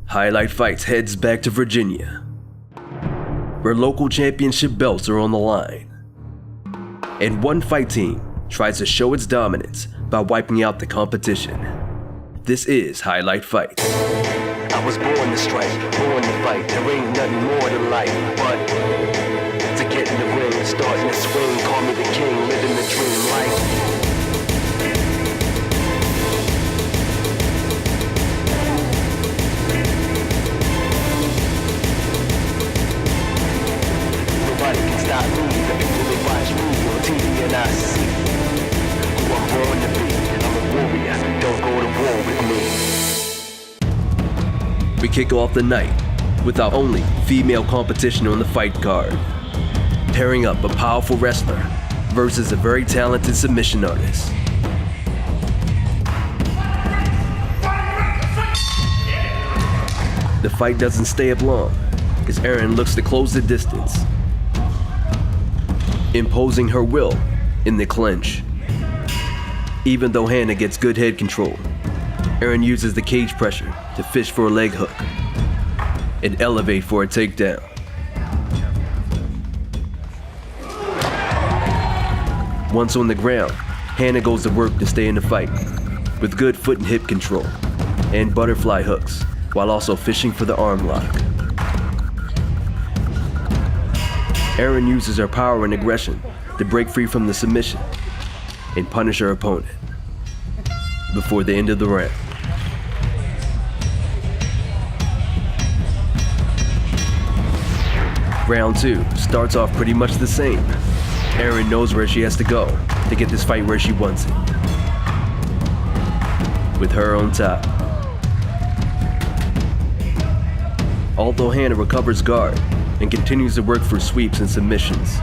Highlight Fights heads back to Virginia, where local championship belts are on the line. And one fight team tries to show its dominance by wiping out the competition. This is Highlight Fights. I was born to strike, born to fight. There ain't nothing more to life but to get in the ring, starting to swing. Call me the king, living the dream life. Nobody can stop me. The people they watch me on TV and I see who I'm born to be. I'm a warrior. Don't go to war with me. We kick off the night with our only female competition on the fight card, pairing up a powerful wrestler versus a very talented submission artist. The fight doesn't stay up long as Erin looks to close the distance, imposing her will in the clinch. Even though Hannah gets good head control, Erin uses the cage pressure to fish for a leg hook and elevate for a takedown. Once on the ground, Hannah goes to work to stay in the fight with good foot and hip control and butterfly hooks, while also fishing for the arm lock. Erin uses her power and aggression to break free from the submission and punish her opponent before the end of the round. Round 2 starts off pretty much the same. Erin knows where she has to go to get this fight where she wants it, with her on top. Although Hannah recovers guard and continues to work for sweeps and submissions,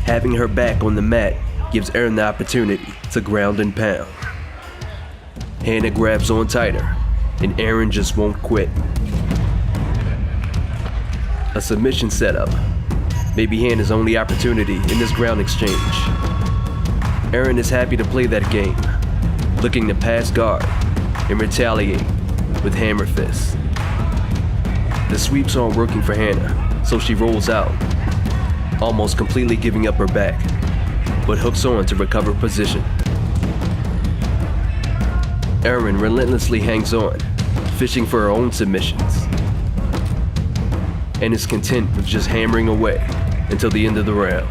having her back on the mat gives Erin the opportunity to ground and pound. Hannah grabs on tighter, and Erin just won't quit. A submission setup may be Hannah's only opportunity in this ground exchange. Erin is happy to play that game, looking to pass guard and retaliate with hammer fists. The sweeps aren't working for Hannah, so she rolls out, almost completely giving up her back, but hooks on to recover position. Erin relentlessly hangs on, fishing for her own submissions, and is content with just hammering away until the end of the round.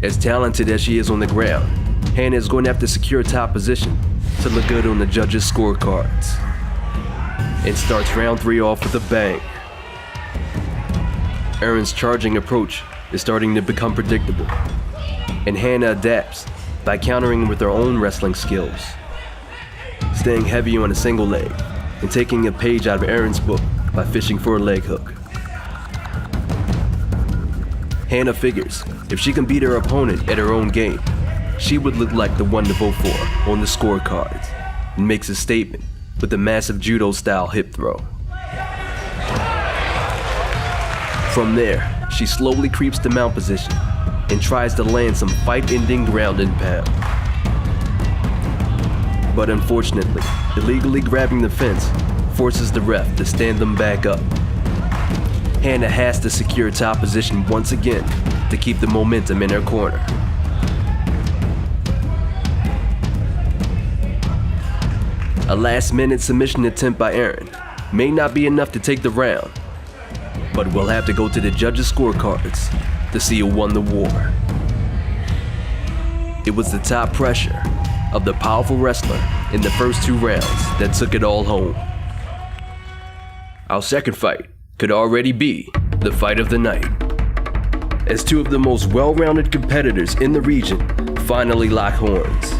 As talented as she is on the ground, Hannah is going to have to secure top position to look good on the judges' scorecards, and starts round 3 off with a bang. Erin's charging approach is starting to become predictable, and Hannah adapts by countering with her own wrestling skills, staying heavy on a single leg and taking a page out of Erin's book by fishing for a leg hook. Hannah figures if she can beat her opponent at her own game, she would look like the one to vote for on the scorecards, and makes a statement with a massive judo-style hip throw. From there, she slowly creeps to mount position and tries to land some fight-ending ground and pound. But unfortunately, illegally grabbing the fence forces the ref to stand them back up. Hannah has to secure top position once again to keep the momentum in her corner. A last-minute submission attempt by Erin may not be enough to take the round, but we'll have to go to the judges' scorecards to see who won the war. It was the top pressure of the powerful wrestler in the first 2 rounds that took it all home. Our second fight could already be the fight of the night, as 2 of the most well-rounded competitors in the region finally lock horns.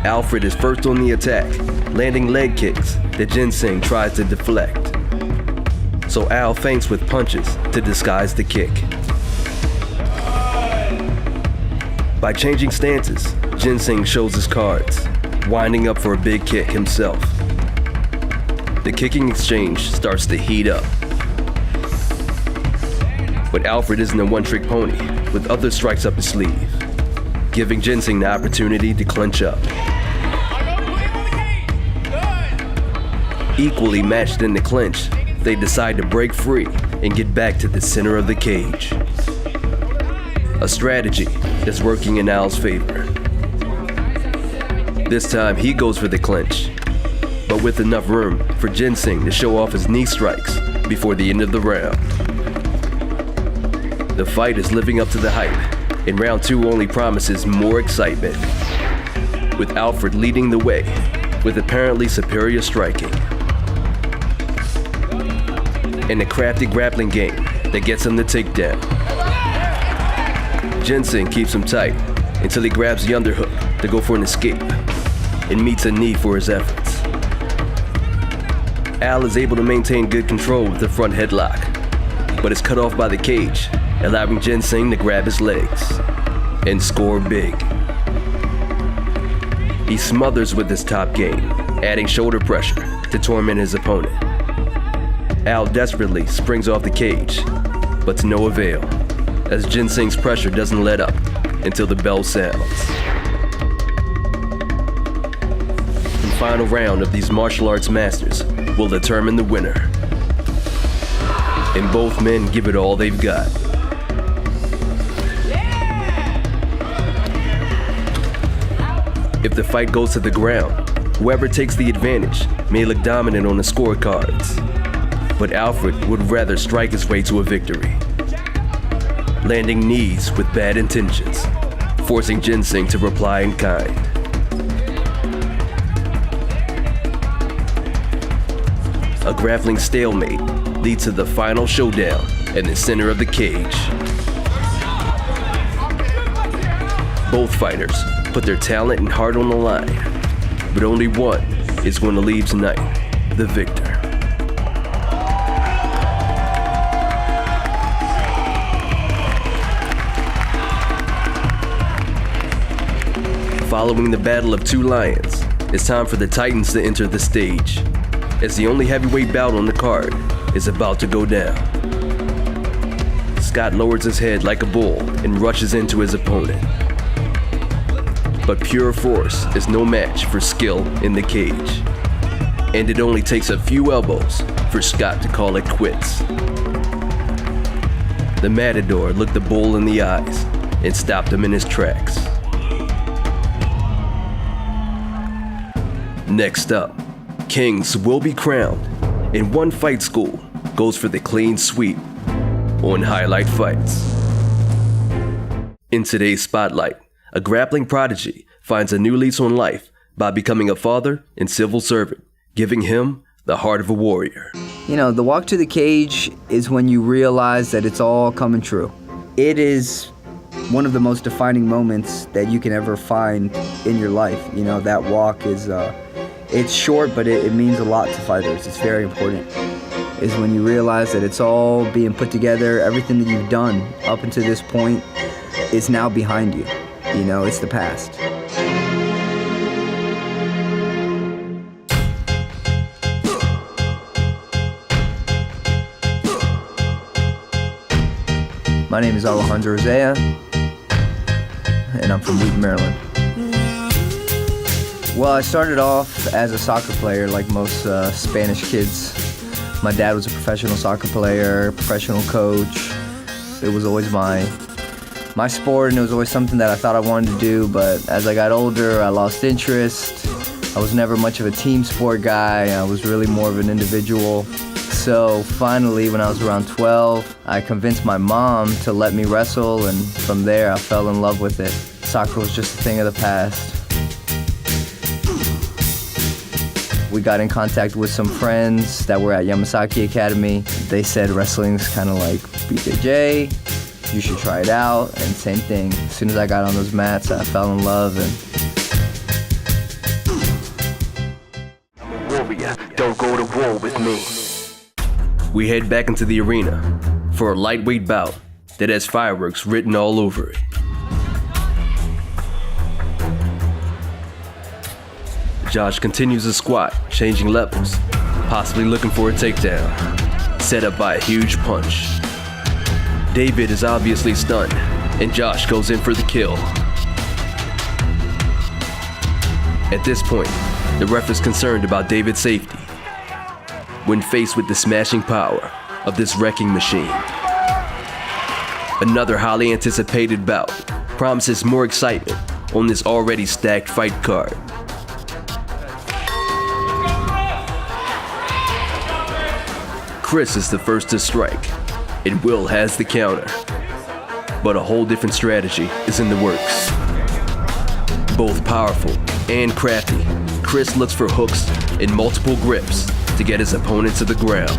Alfred is first on the attack, landing leg kicks that Ginseng tries to deflect. So Al feints with punches to disguise the kick. By changing stances, Ginseng shows his cards, winding up for a big kick himself. The kicking exchange starts to heat up. But Alfred isn't a one-trick pony, with other strikes up his sleeve. giving Ginseng the opportunity to clinch up. Equally matched in the clinch, they decide to break free and get back to the center of the cage. A strategy that's working in Al's favor. This time he goes for the clinch, but with enough room for Ginseng to show off his knee strikes before the end of the round. The fight is living up to the hype, and round 2 only promises more excitement, with Alfred leading the way with apparently superior striking. And a crafty grappling game that gets him the takedown. Ginseng keeps him tight until he grabs the underhook to go for an escape and meets a knee for his efforts. Al is able to maintain good control with the front headlock, but is cut off by the cage, allowing Ginseng to grab his legs and score big. He smothers with his top game, adding shoulder pressure to torment his opponent. Al desperately springs off the cage, but to no avail, as Ginseng's pressure doesn't let up until the bell sounds. The final round of these martial arts masters will determine the winner. And both men give it all they've got. If the fight goes to the ground, whoever takes the advantage may look dominant on the scorecards. But Alfred would rather strike his way to a victory, landing knees with bad intentions, forcing Ginseng to reply in kind. A grappling stalemate leads to the final showdown in the center of the cage. Both fighters put their talent and heart on the line, but only one is going to leave tonight the victor. Following the battle of two lions, it's time for the Titans to enter the stage, as the only heavyweight bout on the card is about to go down. Scott lowers his head like a bull and rushes into his opponent. But pure force is no match for skill in the cage, and it only takes a few elbows for Scott to call it quits. The Matador looked the bull in the eyes and stopped him in his tracks. Next up, kings will be crowned, and one fight school goes for the clean sweep on Highlight Fights. In today's spotlight, a grappling prodigy finds a new lease on life by becoming a father and civil servant, giving him the heart of a warrior. You know, the walk to the cage is when you realize that it's all coming true. It is one of the most defining moments that you can ever find in your life. You know, that walk is, it's short, but it means a lot to fighters. It's very important. Is when you realize that it's all being put together, everything that you've done up until this point is now behind you. You know, it's the past. My name is Alejandro, and I'm from Wheaton, Maryland. Well, I started off as a soccer player like most Spanish kids. My dad was a professional soccer player, professional coach. It was always my sport, and it was always something that I thought I wanted to do, but as I got older, I lost interest. I was never much of a team sport guy. I was really more of an individual. So finally, when I was around 12, I convinced my mom to let me wrestle, and from there, I fell in love with it. Soccer was just a thing of the past. We got in contact with some friends that were at Yamasaki Academy. They said wrestling's kind of like BJJ. You should try it out, and same thing. As soon as I got on those mats, I fell in love. I'm a warrior, don't go to war with me. We head back into the arena for a lightweight bout that has fireworks written all over it. Josh continues his squat, changing levels, possibly looking for a takedown, set up by a huge punch. David is obviously stunned, and Josh goes in for the kill. At this point, the ref is concerned about David's safety when faced with the smashing power of this wrecking machine. Another highly anticipated bout promises more excitement on this already stacked fight card. Chris is the first to strike, and Will has the counter. But a whole different strategy is in the works. Both powerful and crafty, Chris looks for hooks and multiple grips to get his opponent to the ground.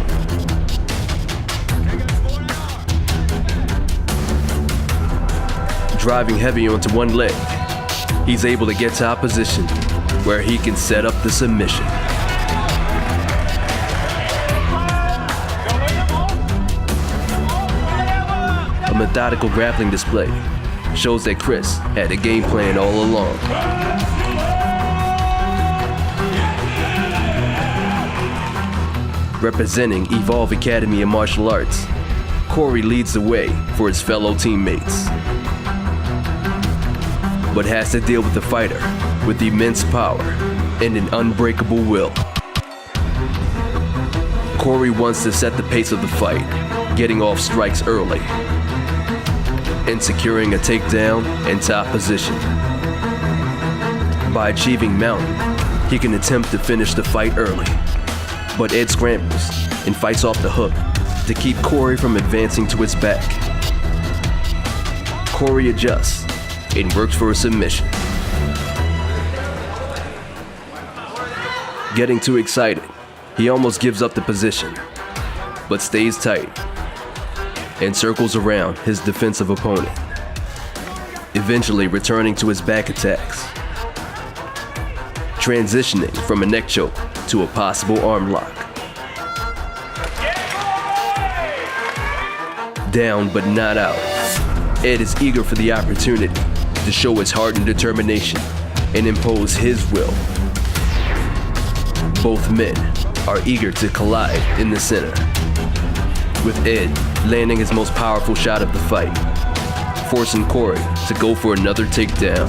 Driving heavy onto one leg, he's able to get to opposition where he can set up the submission. A methodical grappling display shows that Chris had a game plan all along. Representing Evolve Academy of Martial Arts, Corey leads the way for his fellow teammates, but has to deal with a fighter with immense power and an unbreakable will. Corey wants to set the pace of the fight, getting off strikes early and securing a takedown and top position. By achieving mount, he can attempt to finish the fight early, but Ed scrambles and fights off the hook to keep Corey from advancing to his back. Corey adjusts and works for a submission. Getting too excited, he almost gives up the position, but stays tight and circles around his defensive opponent, eventually returning to his back attacks, transitioning from a neck choke to a possible arm lock. Down but not out, Ed is eager for the opportunity to show his heart and determination and impose his will. Both men are eager to collide in the center, with Ed landing his most powerful shot of the fight, forcing Corey to go for another takedown.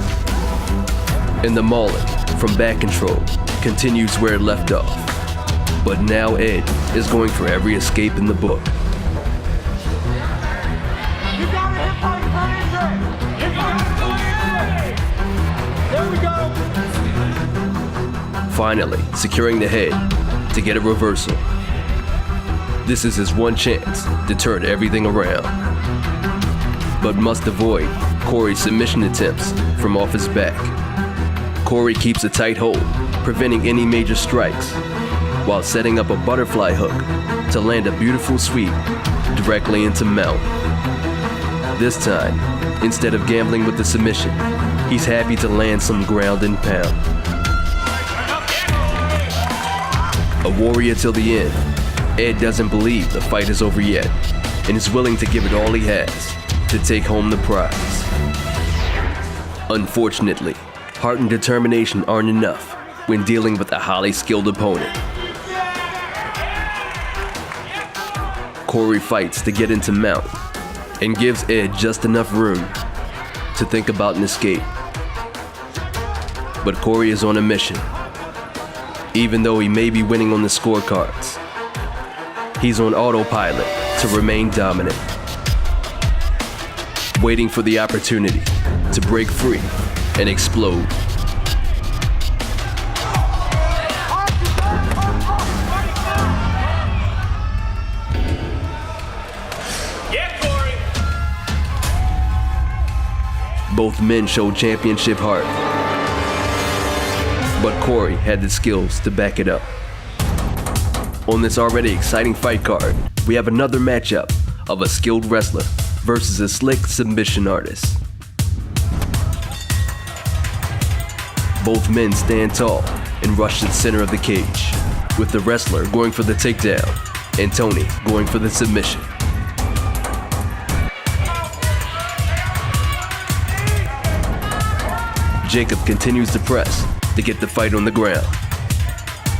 And the mauling from back control continues where it left off, but now Ed is going for every escape in the book. You got a hip hop finisher! Hip hop finisher! There we go! Finally, securing the head to get a reversal. This is his one chance to turn everything around, but must avoid Corey's submission attempts from off his back. Corey keeps a tight hold, preventing any major strikes, while setting up a butterfly hook to land a beautiful sweep directly into mount. This time, instead of gambling with the submission, he's happy to land some ground and pound. A warrior till the end, Ed doesn't believe the fight is over yet and is willing to give it all he has to take home the prize. Unfortunately, heart and determination aren't enough when dealing with a highly skilled opponent. Corey fights to get into mount and gives Ed just enough room to think about an escape. But Corey is on a mission. Even though he may be winning on the scorecards, he's on autopilot to remain dominant, waiting for the opportunity to break free and explode. Both men showed championship heart, but Corey had the skills to back it up. On this already exciting fight card, we have another matchup of a skilled wrestler versus a slick submission artist. Both men stand tall and rush to the center of the cage, with the wrestler going for the takedown and Tony going for the submission. Jacob continues to press to get the fight on the ground,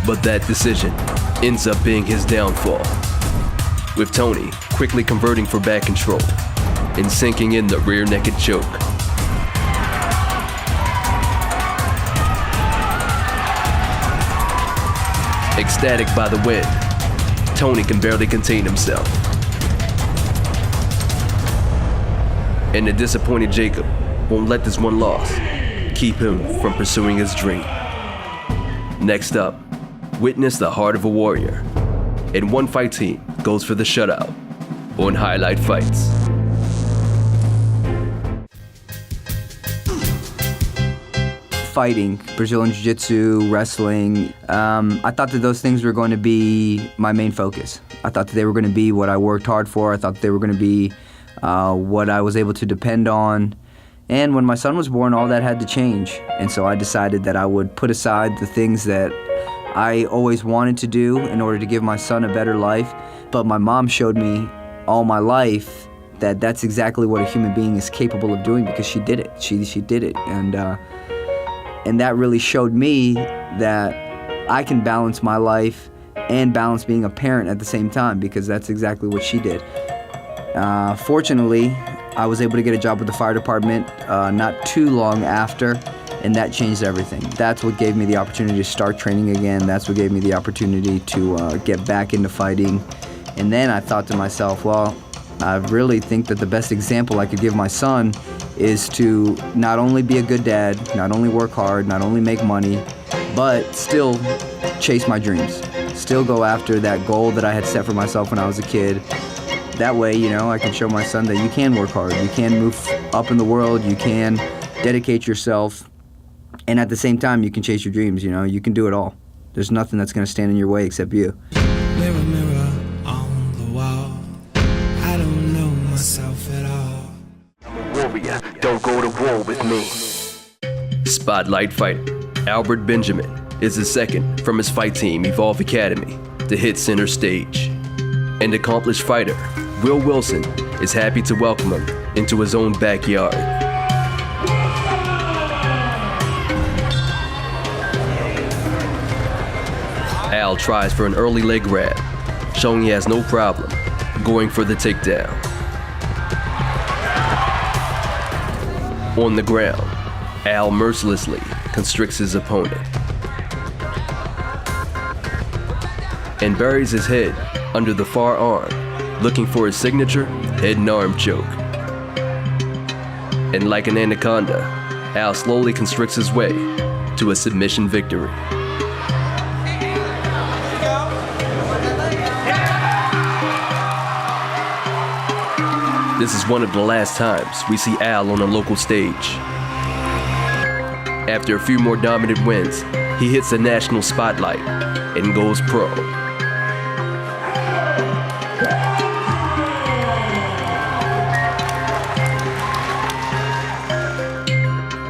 but that decision ends up being his downfall, with Tony quickly converting for back control and sinking in the rear naked choke. ecstatic by the win, Tony can barely contain himself. And the disappointed Jacob won't let this one loss keep him from pursuing his dream. Next up, witness the heart of a warrior. And one fight team goes for the shutout on Highlight Fights. Fighting, Brazilian Jiu-Jitsu, wrestling. I thought that those things were going to be my main focus. I thought that they were going to be what I worked hard for. I thought that they were going to be what I was able to depend on. And when my son was born, all that had to change. And so I decided that I would put aside the things that I always wanted to do in order to give my son a better life. But my mom showed me all my life that that's exactly what a human being is capable of doing, because she did it. She did it. And that really showed me that I can balance my life and balance being a parent at the same time, because that's exactly what she did. Fortunately, I was able to get a job with the fire department not too long after, and that changed everything. That's what gave me the opportunity to start training again. That's what gave me the opportunity to get back into fighting. And then I thought to myself, well, I really think that the best example I could give my son is to not only be a good dad, not only work hard, not only make money, but still chase my dreams. Still go after that goal that I had set for myself when I was a kid. That way, you know, I can show my son that you can work hard, you can move up in the world, you can dedicate yourself, and at the same time, you can chase your dreams, you know, you can do it all. There's nothing that's gonna stand in your way except you. Mirror, mirror on the wall, I don't know myself at all. I'm a warrior, don't go to war with me. Spotlight fighter Albert Benjamin is the second from his fight team Evolve Academy to hit center stage. An accomplished fighter, Will Wilson, is happy to welcome him into his own backyard. Al tries for an early leg grab, showing he has no problem going for the takedown. On the ground, Al mercilessly constricts his opponent and buries his head under the far arm, looking for his signature head and arm choke. And like an anaconda, Al slowly constricts his way to a submission victory. This is one of the last times we see Al on a local stage. After a few more dominant wins, he hits the national spotlight and goes pro.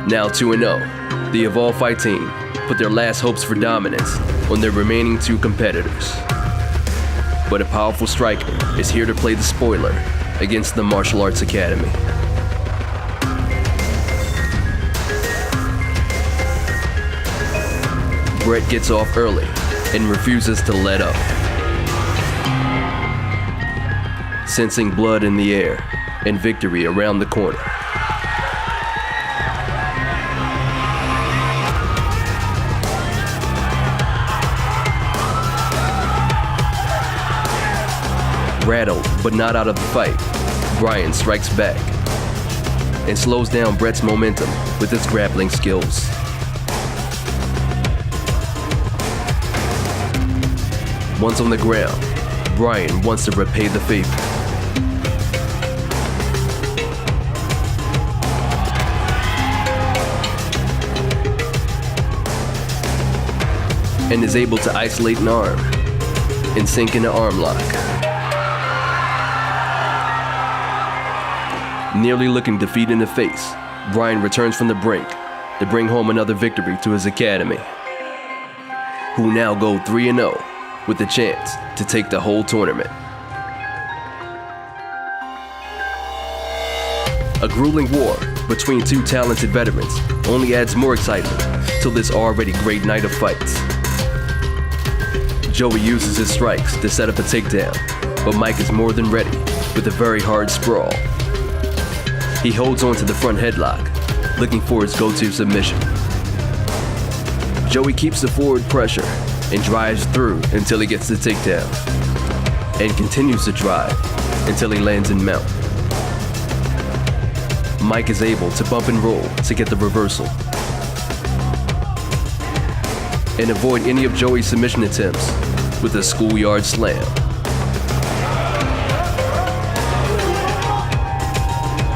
Now 2-0, the Evolve Fight team put their last hopes for dominance on their remaining two competitors. But a powerful striker is here to play the spoiler against the Martial Arts Academy. Brett gets off early and refuses to let up. Sensing blood in the air and victory around the corner, rattled but not out of the fight, Brian strikes back and slows down Brett's momentum with his grappling skills. Once on the ground, Brian wants to repay the favor. And is able to isolate an arm and sink into arm lock. Nearly looking defeat in the face, Brian returns from the brink to bring home another victory to his academy, who now go 3-0 with the chance to take the whole tournament. A grueling war between two talented veterans only adds more excitement to this already great night of fights. Joey uses his strikes to set up a takedown, but Mike is more than ready with a very hard sprawl. He holds on to the front headlock, looking for his go-to submission. Joey keeps the forward pressure and drives through until he gets the takedown, and continues to drive until he lands in mount. Mike is able to bump and roll to get the reversal and avoid any of Joey's submission attempts with a schoolyard slam.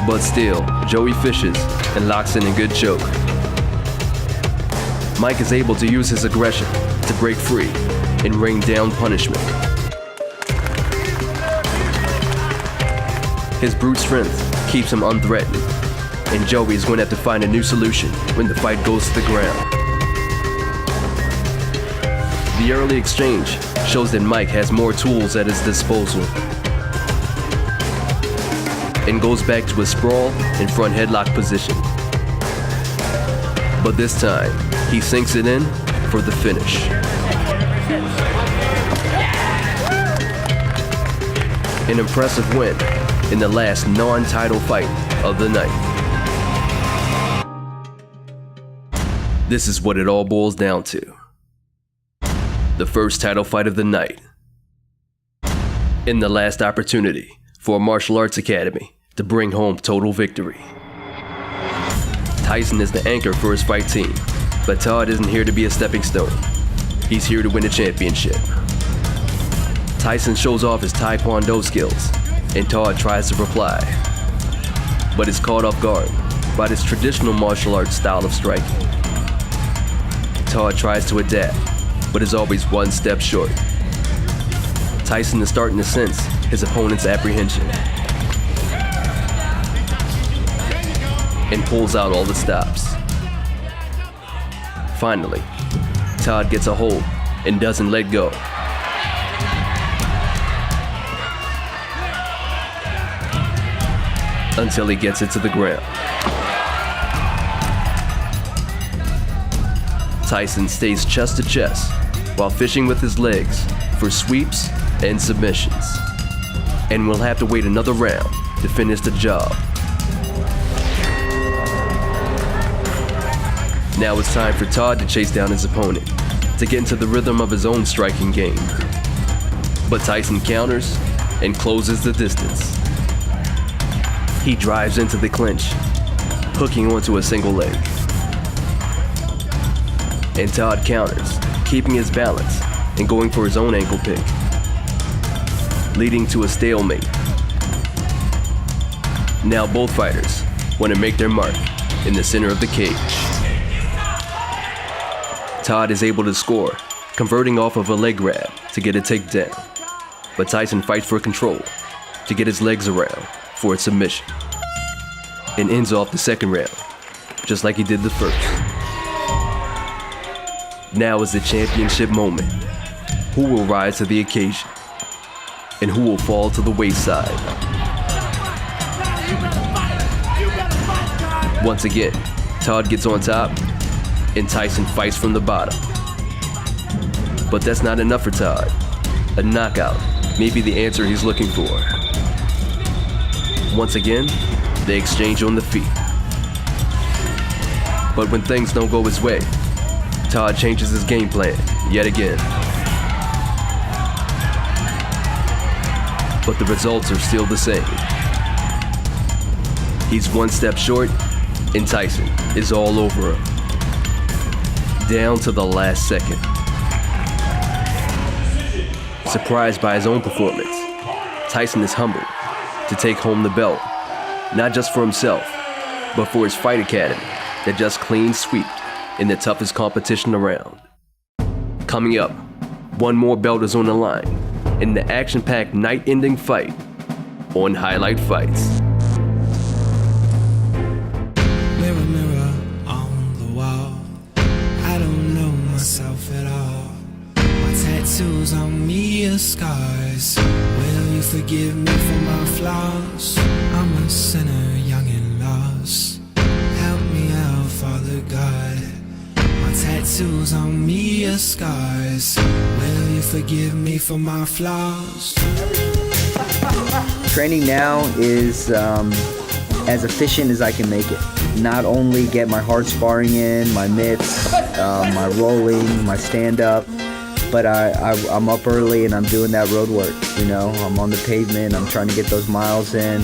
But still, Joey fishes and locks in a good choke. Mike is able to use his aggression to break free and rain down punishment. His brute strength keeps him unthreatened, and Joey is going to have to find a new solution when the fight goes to the ground. The early exchange shows that Mike has more tools at his disposal and goes back to a sprawl and front headlock position. But this time, he sinks it in for the finish. An impressive win in the last non-title fight of the night. This is what it all boils down to. The first title fight of the night. And the last opportunity for a martial arts academy to bring home total victory. Tyson is the anchor for his fight team, but Todd isn't here to be a stepping stone. He's here to win a championship. Tyson shows off his Taekwondo skills, and Todd tries to reply, but is caught off guard by his traditional martial arts style of striking. Todd tries to adapt, but is always one step short. Tyson is starting to sense his opponent's apprehension and pulls out all the stops. Finally, Todd gets a hold and doesn't let go. Until he gets it to the ground. Tyson stays chest to chest while fishing with his legs for sweeps and submissions, and will have to wait another round to finish the job. Now it's time for Todd to chase down his opponent, to get into the rhythm of his own striking game. But Tyson counters and closes the distance. He drives into the clinch, hooking onto a single leg. And Todd counters, keeping his balance and going for his own ankle pick, leading to a stalemate. Now both fighters want to make their mark in the center of the cage. Todd is able to score, converting off of a leg grab to get a takedown. But Tyson fights for control to get his legs around for a submission, and ends off the second round, just like he did the first. Now is the championship moment. Who will rise to the occasion? And who will fall to the wayside? Once again, Todd gets on top, and Tyson fights from the bottom. But that's not enough for Todd. A knockout may be the answer he's looking for. Once again, they exchange on the feet. But when things don't go his way, Todd changes his game plan yet again. But the results are still the same. He's one step short, and Tyson is all over him, down to the last second. Surprised by his own performance, Tyson is humbled to take home the belt, not just for himself, but for his fight academy that just clean sweeped in the toughest competition around. Coming up, one more belt is on the line in the action-packed night-ending fight on Highlight Fights. Mirror, mirror on the wall, I don't know myself at all. My tattoos on me are scars. Will you forgive me for my flaws? I'm a sinner, young and lost. Help me out, Father God. My tattoos on me are scars. Will you forgive me for my flaws? Training now is as efficient as I can make it. Not only get my hard sparring in, my mitts, my rolling, my stand-up, but I'm up early and I'm doing that road work, you know. I'm on the pavement, I'm trying to get those miles in.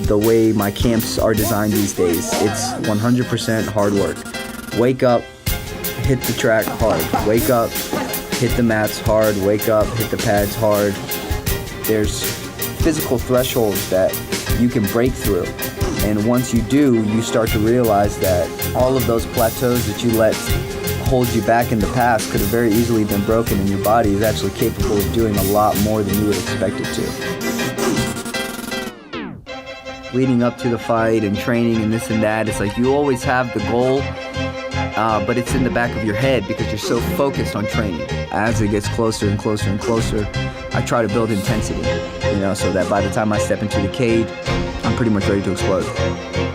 The way my camps are designed these days, it's 100% hard work. Wake up, hit the track hard. Wake up, hit the mats hard. Wake up, hit the pads hard. There's physical thresholds that you can break through. And once you do, you start to realize that all of those plateaus that you let hold you back in the past could have very easily been broken, and your body is actually capable of doing a lot more than you would expect it to. Leading up to the fight and training and this and that, it's like you always have the goal, but it's in the back of your head because you're so focused on training. As it gets closer and closer and closer, I try to build intensity, you know, so that by the time I step into the cage, I'm pretty much ready to explode.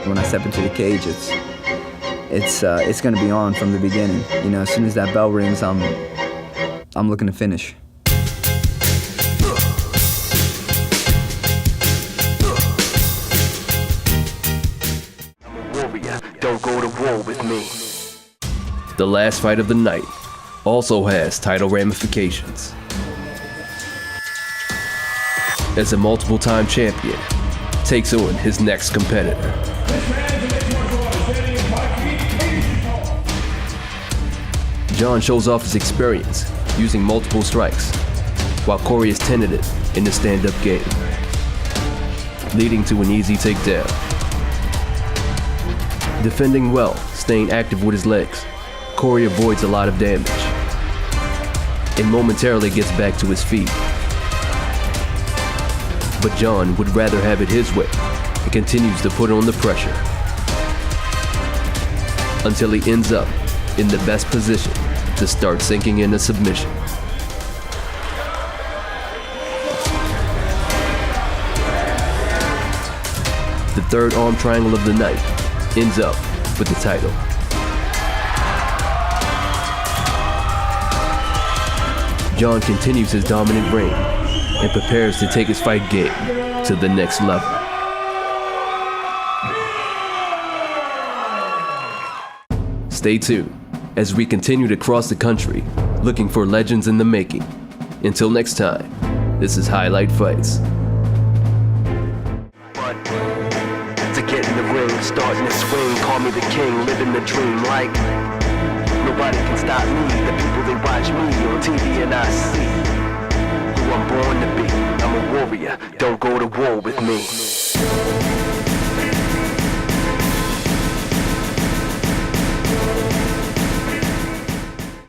When I step into the cage, it's gonna be on from the beginning. You know, as soon as that bell rings, I'm looking to finish. Don't go to war with me. The last fight of the night also has title ramifications. As a multiple-time champion takes on his next competitor. John shows off his experience using multiple strikes, while Corey is tentative in the stand-up game, leading to an easy takedown. Defending well, staying active with his legs, Corey avoids a lot of damage and momentarily gets back to his feet. But John would rather have it his way and continues to put on the pressure until he ends up in the best position to start sinking in a submission. The third arm triangle of the night ends up with the title. John continues his dominant reign and prepares to take his fight game to the next level. Stay tuned as we continue to cross the country looking for legends in the making. Until next time, this is Highlight Fights. To get in the ring, starting to swing, call me the king, living the dream like nobody can stop me. The people, they watch me on TV and I see who I'm born to be. I'm a warrior, don't go to war with me.